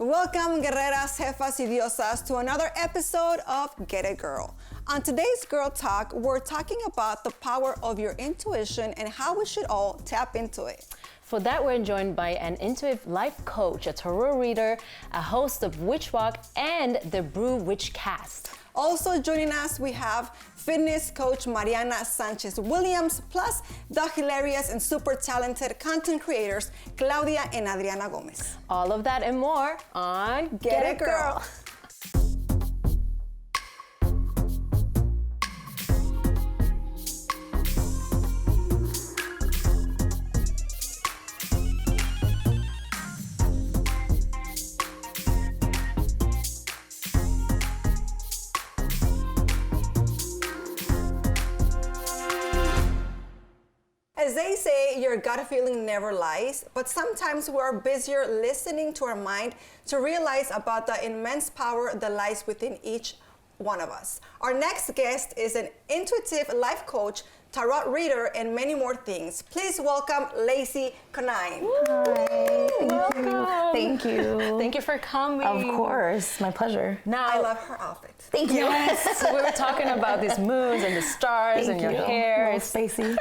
Welcome, guerreras, jefas, y diosas, to another episode of Get It Girl. On today's Girl Talk, we're talking about the power of your intuition and how we should all tap into it. For that, we're joined by an intuitive life coach, a tarot reader, a host of Witch Walk, and the Brew Witch Cast. Also joining us, we have fitness coach Mariana Sanchez Williams, plus the hilarious and super talented content creators Claudia and Adriana Gomez. All of that and more on Get It Girl. As they say, your gut feeling never lies, but sometimes we're busier listening to our mind to realize about the immense power that lies within each one of us. Our next guest is an intuitive life coach, tarot reader, and many more things. Please welcome Lacey Conine. Hi. Welcome. Thank you. Thank you for coming. Of course, my pleasure. Now, I love her outfit. Thank you. Yes, we were talking about these moons and the stars and your hair. It's spacey.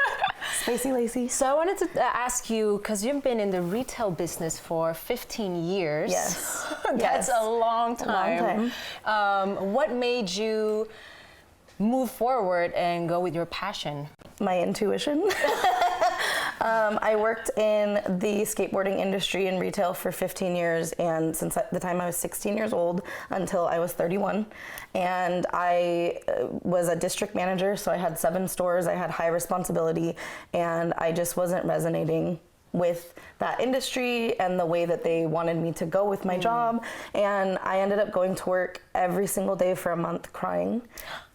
Spacey Lacey. So I wanted to ask you, because you've been in the retail business for 15 years. Yes. That's a long time. What made you move forward and go with your passion? My intuition. I worked in the skateboarding industry in retail for 15 years, and since the time I was 16 years old until I was 31. And I was a district manager, so I had 7 stores, I had high responsibility, and I just wasn't resonating with that industry and the way that they wanted me to go with my job. And I ended up going to work every single day for a month crying.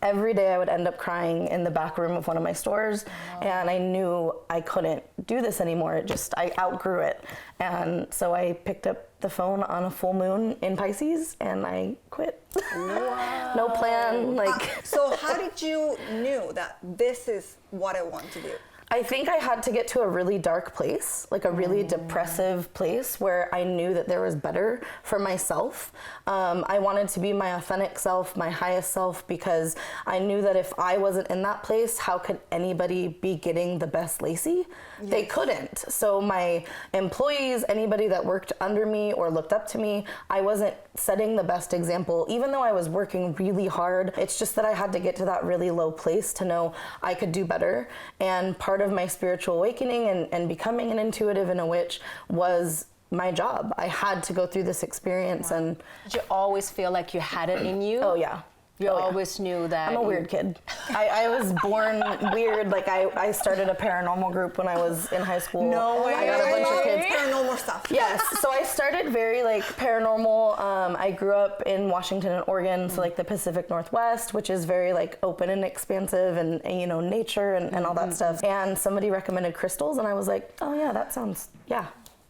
Every day I would end up crying in the back room of one of my stores. And I knew I couldn't do this anymore. I outgrew it. And so I picked up the phone on a full moon in Pisces and I quit. Wow. No plan, So how did you knew that this is what I want to do? I think I had to get to a really dark place, like a really depressive place where I knew that there was better for myself. I wanted to be my authentic self, my highest self, because I knew that if I wasn't in that place, how could anybody be getting the best Lacey? Yes. They couldn't. So my employees, anybody that worked under me or looked up to me, I wasn't setting the best example, even though I was working really hard. It's just that I had to get to that really low place to know I could do better. And part of my spiritual awakening and becoming an intuitive and a witch was my job. I had to go through this experience. Wow. And did you always feel like you had it in you? Oh yeah. You always knew that. I'm a weird kid. I was born weird. Like I started a paranormal group when I was in high school. No way. I got a bunch of kids. Paranormal stuff. Yes. So I started very paranormal. I grew up in Washington and Oregon, so the Pacific Northwest, which is very open and expansive and nature and all that stuff. And somebody recommended crystals, and I was like, oh yeah, that sounds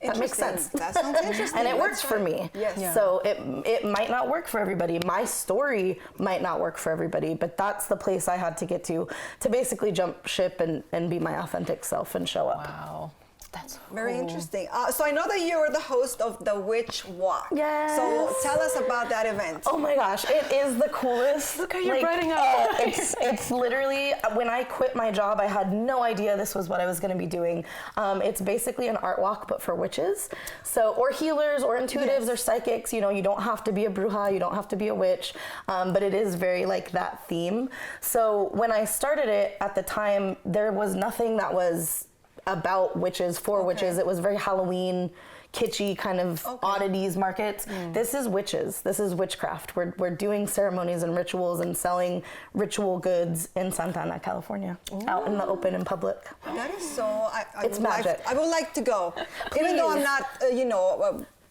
that makes sense. That sounds interesting. And it works for me. Yes. Yeah. So it might not work for everybody. My story might not work for everybody, but that's the place I had to get to basically jump ship and be my authentic self and show up. Wow. That's very interesting. So I know that you're the host of the Witch Walk. Yes. So tell us about that event. Oh my gosh, it is the coolest. Look how you're brighting up. It's literally, when I quit my job, I had no idea this was what I was going to be doing. It's basically an art walk, but for witches. So, or healers, or intuitives, or psychics. You don't have to be a bruja, you don't have to be a witch, but it is very that theme. So when I started it at the time, there was nothing that was about witches, for witches. It was very Halloween, kitschy kind of oddities markets. This is witches. This is witchcraft. We're doing ceremonies and rituals and selling ritual goods in Santa Ana, California, out in the open in public. That is so. It's magic. I would like to go, even though I'm not,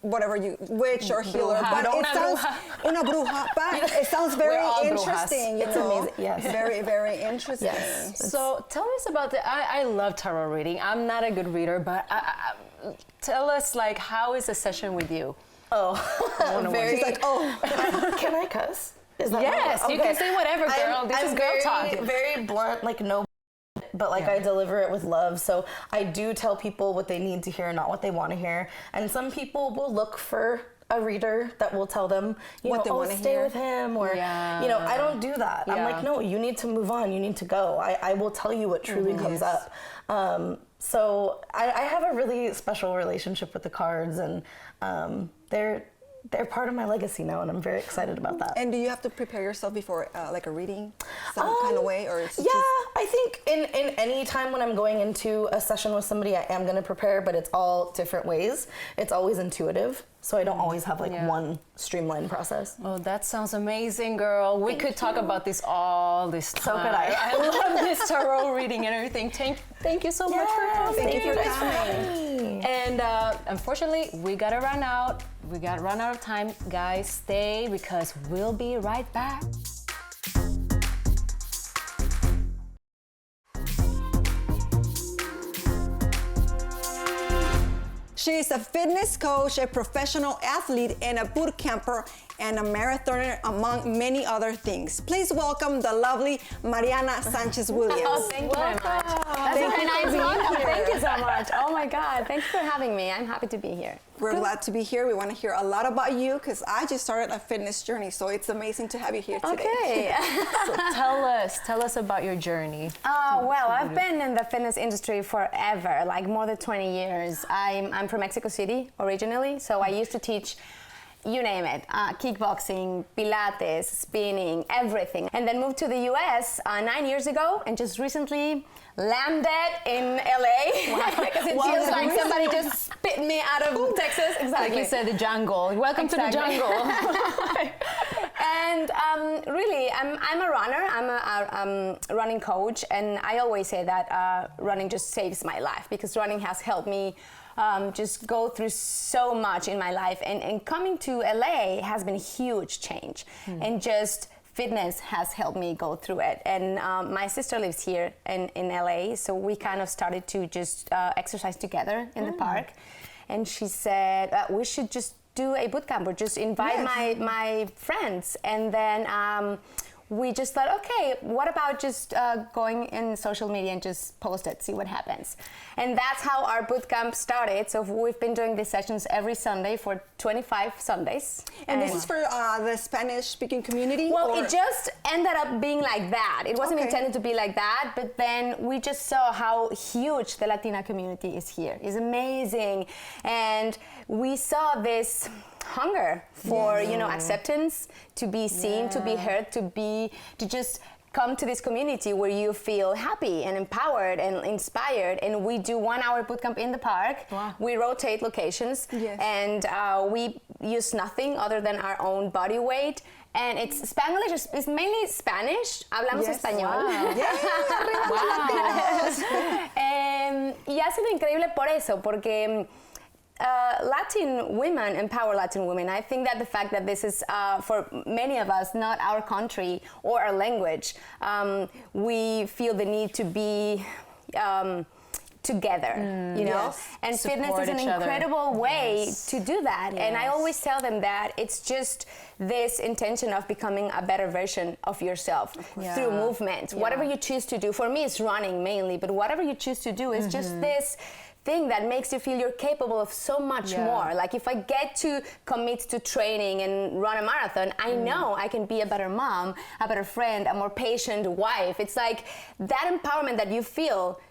whatever witch or healer, but it sounds una bruja. But it sounds very interesting. It's amazing. Yes. Very, very interesting. Yes. So tell us about I love tarot reading. I'm not a good reader, but tell us how is a session with you? Oh, very. She's like, can I cuss? Is that yes, you can say whatever, girl. This is girl talk. Very blunt, no but like I deliver it with love. So I do tell people what they need to hear, not what they want to hear. And some people will look for a reader that will tell them, What they oh, wanna stay hear. with him, or, I don't do that. I'm like, no, you need to move on. You need to go. I will tell you what truly comes up. So I have a really special relationship with the cards, and they're part of my legacy now, and I'm very excited about that. And do you have to prepare yourself before like a reading, some kind of way, or it's I think in any time when I'm going into a session with somebody, I am going to prepare, but it's all different ways. It's always intuitive, so I don't always have like one streamlined process. Oh, that sounds amazing, girl. We could talk about this all this time. So could I. I love this tarot reading and everything. Thank you so much for coming. Thank you guys for having me. And unfortunately, we gotta run out. We gotta run out of time. Guys, stay because we'll be right back. She is a fitness coach, a professional athlete, and a boot camper, and a marathoner, among many other things. Please welcome the lovely Mariana Sanchez Williams. Oh, thank you very much. That's Thank very you for nice being welcome. here. Thank you so much. Oh my God. Thank you for having me. I'm happy to be here. We're glad to be here. We want to hear a lot about you because I just started a fitness journey, so it's amazing to have you here today. Okay. So tell us about your journey. Well, I've been in the fitness industry forever, like more than 20 years. I'm from Mexico City originally, so I used to teach, you name it, kickboxing, Pilates, spinning, everything. And then moved to the US 9 years ago, and just recently landed in LA. Because it feels like somebody just spit me out of Texas. Exactly. Like you said, the jungle. Welcome to the jungle. And really, I'm a runner. I'm a running coach, and I always say that running just saves my life, because running has helped me just go through so much in my life, and coming to LA has been a huge change, and just fitness has helped me go through it. And my sister lives here in LA, so we kind of started to just exercise together in the park, and she said we should just do a boot camp, or just invite my friends. And then we just thought, okay, what about just going in social media and just post it, see what happens. And that's how our boot camp started. So we've been doing these sessions every Sunday for 25 Sundays. And this is for the Spanish-speaking community? Well, it just ended up being like that. It wasn't Okay. intended to be like that, but then we just saw how huge the Latina community is here. It's amazing. And we saw this hunger for, acceptance, to be seen, to be heard, to just come to this community where you feel happy and empowered and inspired. And we do 1 hour bootcamp in the park. Wow. We rotate locations, and we use nothing other than our own body weight. And it's Spanglish, it's mainly Spanish. Hablamos español. Y ha sido increíble por eso, porque Latin women empower Latin women. I think that the fact that this is, for many of us, not our country or our language, we feel the need to be together, you know? Yes. And fitness Support is an each other. incredible way to do that. And I Yes. always tell them that it's just this intention of becoming a better version of yourself through movement. Whatever you choose to do. For me, it's running mainly, but whatever you choose to do is just this thing that makes you feel you're capable of so much more. Like if I get to commit to training and run a marathon, I know I can be a better mom, a better friend, a more patient wife. It's like that empowerment that you feel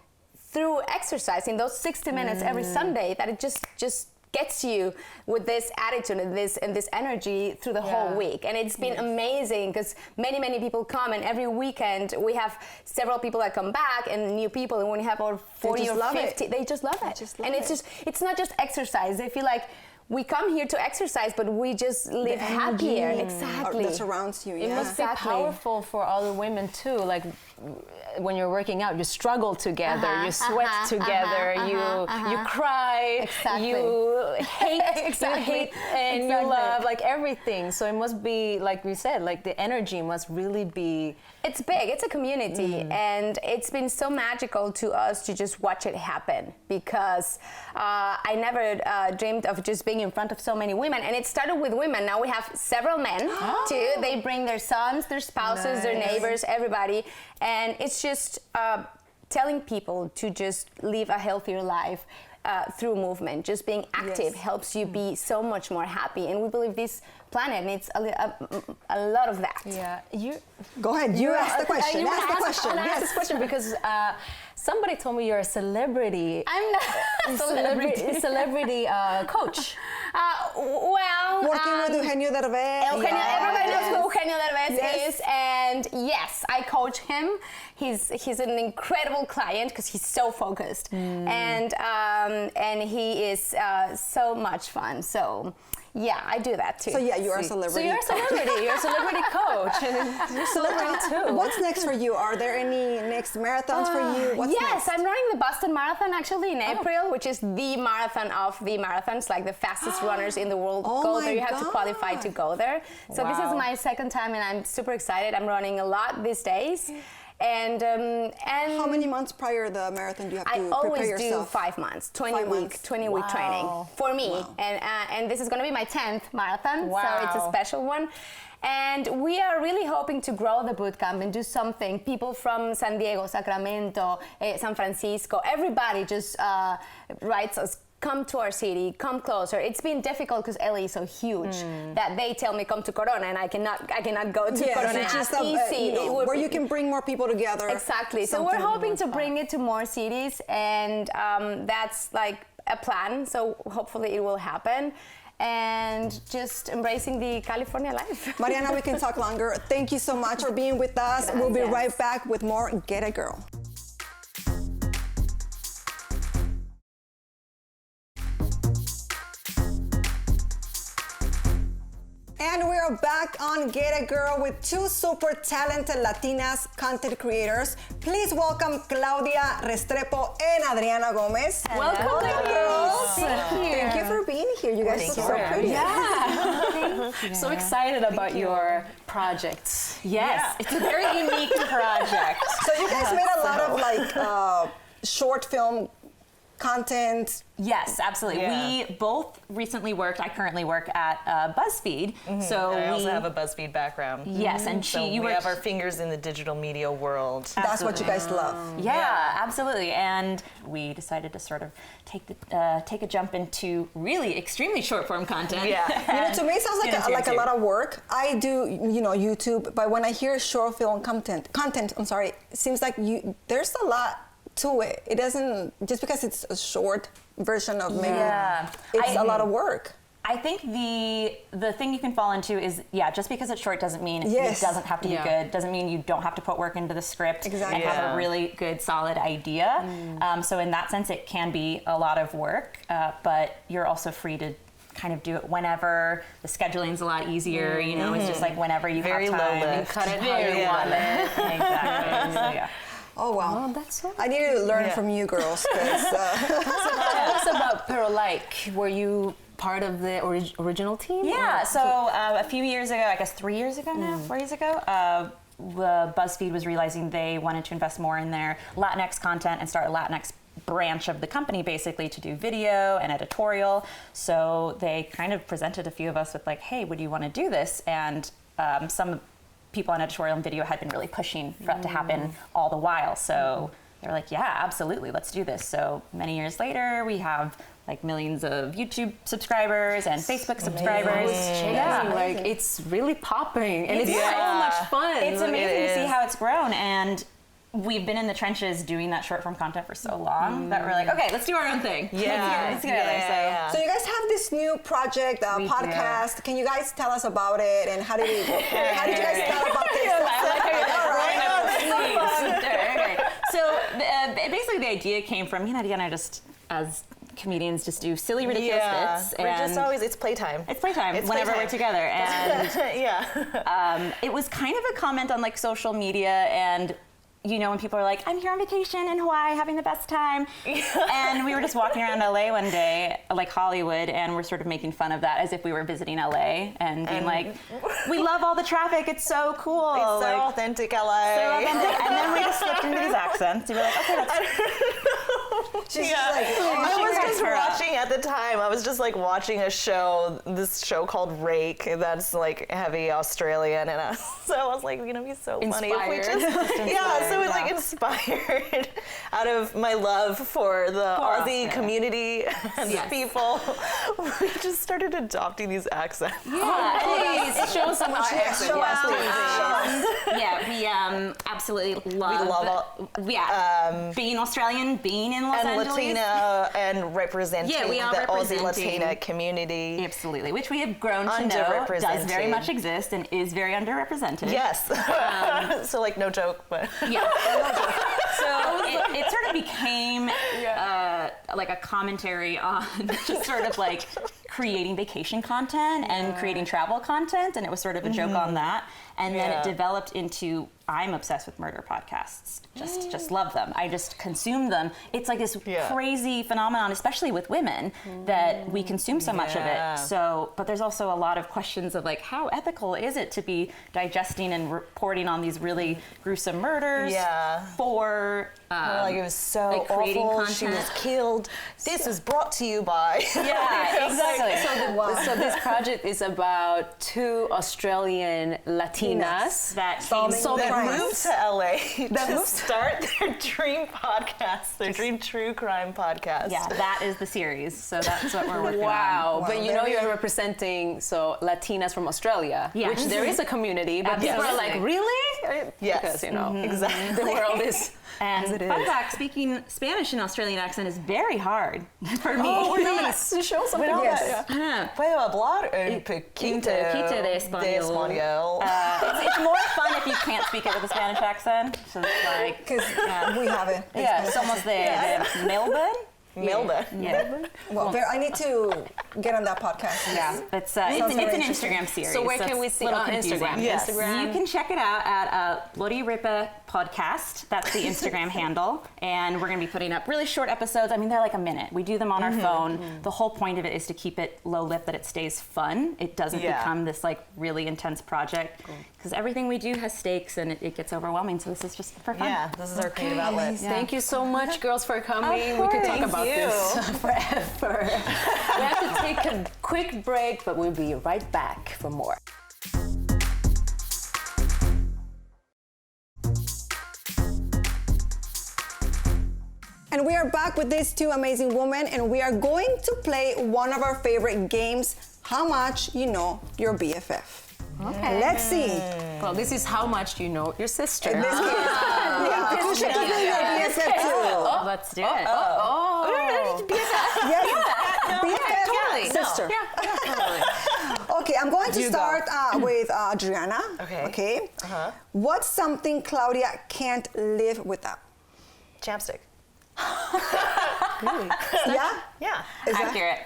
through exercise in those 60 minutes every Sunday, that it just gets you with this attitude and this energy through the whole week. And it's been amazing, because many people come, and every weekend we have several people that come back and new people, and when we have over 40 or 50, they just love it. And it's not just exercise. They feel like we come here to exercise, but we just live happier. Exactly. That surrounds you, It must be powerful for other women too. Like when you're working out, you struggle together, you sweat together, you cry, you hate, you hate, and you love, like everything. So it must be, like we said, like the energy must really be. It's big. It's a community, and it's been so magical to us to just watch it happen, because I never dreamed of just being in front of so many women. And it started with women. Now we have several men too. They bring their sons, their spouses, their neighbors, everybody, and it's just telling people to just live a healthier life. through movement. Just being active helps you be so much more happy. And we believe this planet needs a lot of that. Yeah, Go ahead. You ask the question. Ask the question. I ask this question because somebody told me you're a celebrity. I'm not a celebrity coach. Well, working with Eugenio Derbez. Everybody knows who Eugenio Derbez is, and yes, I coach him. He's an incredible client because he's so focused, and he is so much fun. So. Yeah, I do that too. So yeah, you're a celebrity. So you're a celebrity. You're a celebrity coach. You're a celebrity too. What's next for you? Are there any next marathons for you? What's yes, next? I'm running the Boston Marathon actually in April, which is the marathon of the marathons. Like the fastest runners in the world go there. You have to qualify to go there. So this is my second time, and I'm super excited. I'm running a lot these days. And how many months prior to the marathon do you have to prepare yourself? I always do 5 months, 20 week training for me, and this is going to be my 10th marathon, so it's a special one. And we are really hoping to grow the bootcamp and do something. People from San Diego, Sacramento, San Francisco, everybody just writes us. Come to our city, come closer. It's been difficult because LA is so huge that they tell me come to Corona and I cannot go to Corona. It's just easy. Where you can bring more people together. Exactly. So we're hoping to bring it to more cities, and that's like a plan. So hopefully it will happen. And just embracing the California life. Mariana, we can talk longer. Thank you so much for being with us. We'll be right back with more Get It Girl. And we're back on Get It Girl with two super talented Latinas content creators. Please welcome Claudia Restrepo and Adriana Gomez. Welcome, girls. Thank you for being here. You guys look so pretty. Yeah. So excited about your projects. Yes, it's a very unique project. So you guys made a lot of like short film content. Yes, absolutely. Yeah. We both recently worked. I currently work at Buzzfeed, so I also have a Buzzfeed background. Yes, and we have our fingers in the digital media world. That's what you guys love. Yeah, absolutely. And we decided to sort of take a jump into really extremely short form content. Yeah. To me it sounds like a lot of work. I do YouTube, but when I hear short film content, it seems like there's a lot to it. It doesn't, just because it's a short version of maybe, it's a lot of work. I think the thing you can fall into is, just because it's short doesn't mean Yes. it doesn't have to be good. Doesn't mean you don't have to put work into the script Exactly. and have a really good, solid idea. So in that sense, it can be a lot of work, but you're also free to kind of do it whenever. The scheduling's a lot easier, it's just like whenever you Very have time. low lift. You cut it how you want it. Exactly. So, yeah. Oh wow, that's so I need to learn from you girls. So tell us about Perolike. Were you part of the original team? Yeah, so a few years ago, I guess 3 years ago now, 4 years ago, Buzzfeed was realizing they wanted to invest more in their Latinx content and start a Latinx branch of the company basically to do video and editorial. So they kind of presented a few of us with like, hey, would you want to do this? And some people on editorial and video had been really pushing for that to happen all the while. So they're like, yeah, absolutely, let's do this. So many years later, we have like millions of YouTube subscribers and Facebook subscribers. Like it's really popping and it's so much fun. It's amazing to see how it's grown, and we've been in the trenches doing that short form content for so long that we're like, okay, let's do our own thing. Let's get together. So you guys have this new project, podcast. Can you guys tell us about it, and how did you guys start about this? So basically the idea came from, Adriana, just as comedians just do silly, ridiculous bits. We're just always, it's playtime. It's playtime whenever we're together. And it was kind of a comment on like social media, and when people are like, I'm here on vacation in Hawaii having the best time. And we were just walking around LA one day, like Hollywood, and we're sort of making fun of that as if we were visiting LA and being like, we love all the traffic, it's so cool. It's so authentic LA. So authentic. And then we just slipped into these accents. And we were like, okay, She's Yeah. just like, I was cracks just her up. watching at the time. I was just like watching this show called Rake. That's like heavy Australian, and so I was like, you know, he's so funny. If we just, yeah, so it's like inspired out of my love for the Aussie community and the people. We just started adopting these accents. Please show some our accent. show Yes, us, please. Yeah, we absolutely love. Being Australian, being in Los And Angeles. Latina and representing Yeah, we are the Aussie representing. Latina community. Absolutely, which we have grown to know does very much exist and is very underrepresented. Yes. So like no joke, but Yeah. So it sort of became like a commentary on just sort of like creating vacation content and creating travel content, and it was sort of a joke on that. And then it developed into, I'm obsessed with murder podcasts. Just love them. I just consume them. It's like this crazy phenomenon, especially with women, that we consume so much of it. So, but there's also a lot of questions of like, how ethical is it to be digesting and reporting on these really gruesome murders for like it was so like creating awful. content. She was killed. This is brought to you by. Yeah, exactly. So this project is about two Australian Latinas that That moved to LA to start their dream podcast, their dream true crime podcast. Yeah, that is the series. So that's what we're working on. Wow, but you know you're representing Latinas from Australia, which there is a community, but people are like, really? Yes. Because, you know, Exactly. the world is And as it fun is. fact, speaking Spanish in Australian accent is very hard for me. Oh, we're going to show something. Yes. Puedo hablar un poquito de español. It's more fun if you can't speak it with a Spanish accent. So it's like, because we have it. yeah, somos de Melbourne. Melba. Yeah. Well, I need to get on that podcast. Yeah, it's Sounds an very Instagram series. So where can we it's see a little on confusing. Instagram? Yes. Instagram. You can check it out at Claudia Restrepo podcast. That's the Instagram handle. And we're going to be putting up really short episodes. I mean, they're like a minute. We do them on our phone. The whole point of it is to keep it low lift, that it stays fun. It doesn't become this like really intense project. Because everything we do has stakes and it gets overwhelming. So this is just for fun. Yeah, this is our creative outlet. Thank you so much, girls, for coming. We could talk about this forever. We have to take a quick break, but we'll be right back for more. And we are back with these two amazing women, and we are going to play one of our favorite games, How Much You Know Your BFF. Okay. Let's see. Well, this is how much you know your sister. In this case, you should know your BFF too. Let's do it. Yes, BFF, sister. Okay, I'm going to start with Adriana. Okay. What's something Claudia can't live without? Chapstick. Really? Yeah? Yeah. Accurate.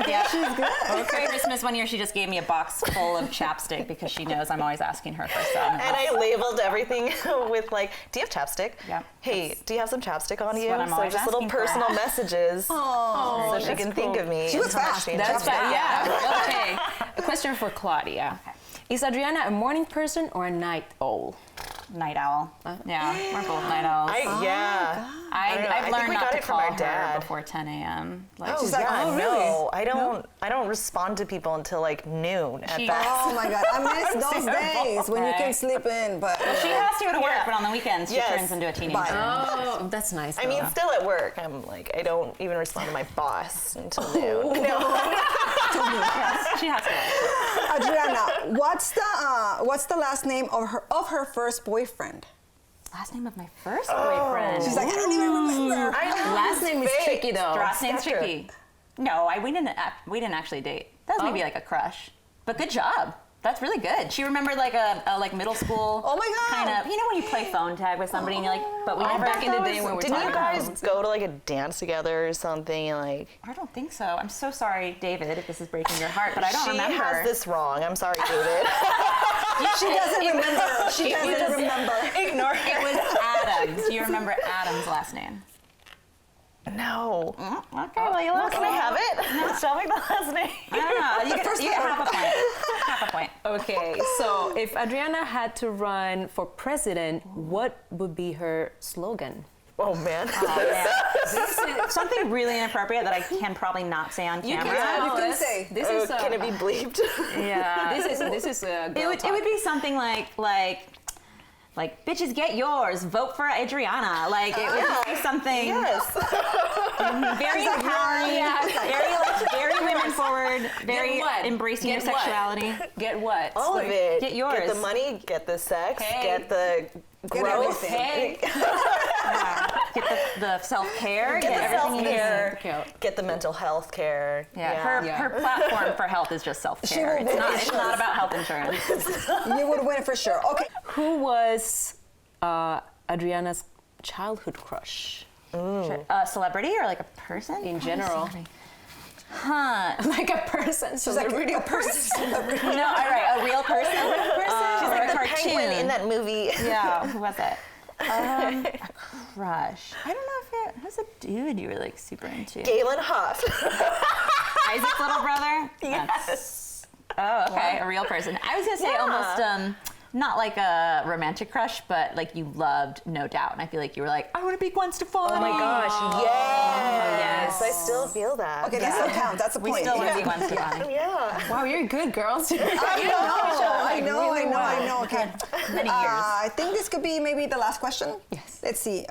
Yeah. She's good. For Christmas one year, she just gave me a box full of chapstick because she knows I'm always asking her for some. And I labeled everything with like, do you have chapstick? Yeah. Hey, do you have some chapstick on you? what I'm So always just little asking for. personal messages. Oh, So she can think of me. She was and how much fast. she That's enjoys fine. it. Yeah. Okay. A question for Claudia. Is Adriana a morning person or a night owl? Night owl. Yeah, we're both night owls. I don't know. I've I think learned we not got to it from call our her dad. before 10 a.m. Like, Oh, She's like, yeah, oh, no. I don't respond to people until like noon at She- best. Oh my God, I miss those days when you can sleep in, but she has to go to work, Yeah. but on the weekends she Yes. turns into a teenager. Bye. Oh, that's nice. I mean, still at work, I'm like, I don't even respond to my boss until noon. She has to. Adriana, what's the last name of her first boyfriend? Last name of my first boyfriend. She's like, I don't even remember. last name is tricky though. Last name's Sketcher. tricky. No, we didn't actually date. That was maybe like a crush. But good job. That's really good. She remembered like a like middle school. Oh my God. Kind of, you know when you play phone tag with somebody and you're like, but we never. back in the day when we Didn't you talking guys go to like a dance together or something? Like, I don't think so. I'm so sorry, David, if this is breaking your heart, but I don't she remember. has this wrong. I'm sorry, David. She doesn't remember. She doesn't remember. Ignore it. It was Adams. Do you remember Adam's last name? No. Okay, well you lost. Can I have it? Tell me the last name. I don't know. You get half a point. Half a point. Okay, so if Adriana had to run for president, what would be her slogan? Oh man. This is something really inappropriate that I can probably not say on camera. You can say. This is Can it be bleeped? Yeah. this is It would be something like bitches get yours, vote for Adriana. Like it would just be something very empowering, very women forward, very embracing your sexuality. Get what? All of it. Get yours. Get the money, get the sex, Hey. get the growth. Hey. Get the self-care, Get the everything you self-care. need. Get the mental health care. Her platform for health is just self-care. She will It's not about health insurance. You would win for sure. Okay. Who was Adriana's childhood crush? Sure. A celebrity or like a person? In general. Huh. Like a person, celebrity, a person. No, all right, a real person? She's like The a cartoon. penguin in that movie. Yeah, who was it? A crush. I don't know if who's a dude you were like super into? Galen Huff. Isaac's little brother? Yes. Oh, okay, a real person. I was gonna say almost not like a romantic crush, but like you loved No Doubt. And I feel like you were like, I want to be Gwen Stefani. Oh my gosh, yes. I still feel that. Okay, that still counts. That's a point. We still want to be Gwen Stefani. Yeah. Wow, you're good, girls. I know. Okay. Many years. I think this could be maybe the last question. Yes. Let's see.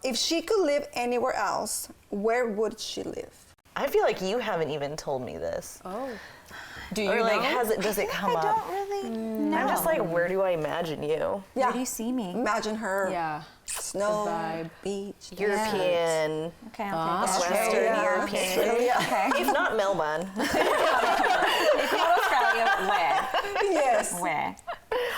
If she could live anywhere else, where would she live? I feel like you haven't even told me this. Oh. Do you Or like, know? does it come I up? don't really know. I'm just like, where do I imagine you? Where do you see me? Imagine her. Yeah. Snow, vibe. beach, European, Okay, I'll take it. Western European. Okay. If not Melbourne. If you're Australia, where? Yes. Where?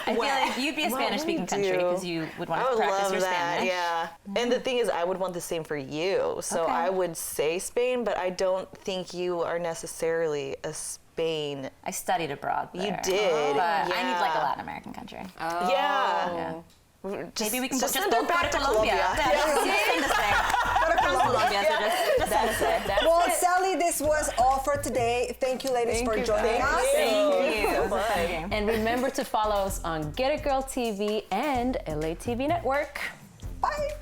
I feel like you'd be a Spanish-speaking country because you would want I to would practice love your that, Spanish. yeah. And the thing is, I would want the same for you. So Okay. I would say Spain, but I don't think you are necessarily a Spain. I studied abroad there. You did, But I need yeah. like a Latin American country. Yeah. Maybe we can just just send go her back to to Colombia. Colombia. Send us there. Colombia, so just send us there. Well, Sally, this was all for today. Thank you, ladies, for joining us. Thank you. Bye. And remember to follow us on Get It Girl TV and LA TV Network. Bye.